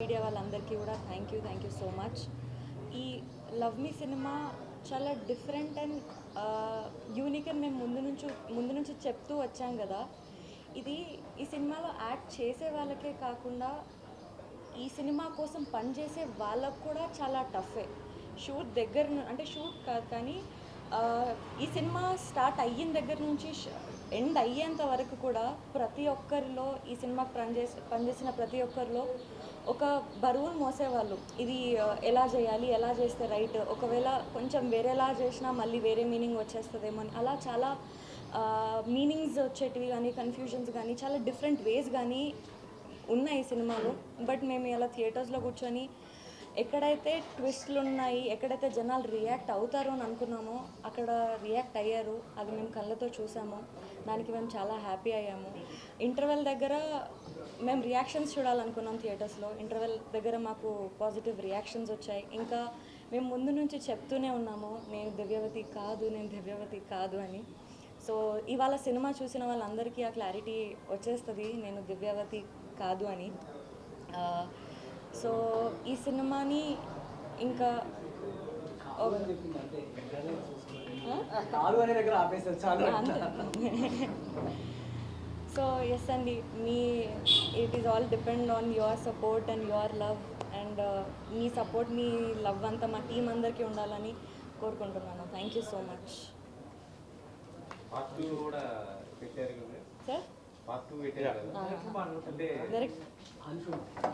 Media వాళ్ళందరికీ కూడా thank you so much. ఈ లవ్ మీ సినిమా చాలా డిఫరెంట్ అండ్ యూనిక్ అని మేము ముందు నుంచి చెప్తూ వచ్చాం కదా. ఈ సినిమాలో యాక్ట్ చేసే వాళ్ళకే కాకుండా ఈ సినిమా కోసం పనిచేసే వాళ్ళకు కూడా చాలా టఫే. షూట్ అంటే షూట్ కాదు కానీ ఈ సినిమా స్టార్ట్ అయిన దగ్గర నుంచి ఎండ్ అయ్యేంత వరకు కూడా ప్రతి ఒక్కరిలో ఈ సినిమాకి పనిచేసిన ప్రతి ఒక్కరిలో ఒక బరువును మోసేవాళ్ళు. ఇది ఎలా చేస్తే రైట్, ఒకవేళ కొంచెం వేరేలా చేసినా మళ్ళీ వేరే మీనింగ్ వచ్చేస్తుందేమో అని అలా చాలా మీనింగ్స్ వచ్చేటివి కానీ కన్ఫ్యూజన్స్ కానీ చాలా డిఫరెంట్ వేస్ కానీ ఉన్నాయి ఈ సినిమాలో. బట్ మేము ఇలా థియేటర్స్లో కూర్చొని ఎక్కడైతే ట్విస్ట్లు ఉన్నాయి, ఎక్కడైతే జనాలు రియాక్ట్ అవుతారో అని అనుకున్నామో అక్కడ రియాక్ట్ అయ్యారు. అది మేము కళ్ళతో చూసాము, దానికి మేము చాలా హ్యాపీ అయ్యాము. ఇంటర్వెల్ దగ్గర మేము రియాక్షన్స్ చూడాలనుకున్నాం థియేటర్స్లో. ఇంటర్వెల్ దగ్గర మాకు పాజిటివ్ రియాక్షన్స్ వచ్చాయి. ఇంకా మేము ముందు నుంచి చెప్తూనే ఉన్నాము, నేను దివ్యవతి కాదు అని. సో ఇవాళ సినిమా చూసిన వాళ్ళందరికీ ఆ క్లారిటీ వచ్చేస్తుంది, నేను దివ్యవతి కాదు అని. సో ఈ సినిమాని ఇంకా సో ఎస్ అండి, it is all depend on your support and your love. And me support, me love అంతా మా టీం అందరికీ ఉండాలని కోరుకుంటున్నాను. Thank you so much. Sir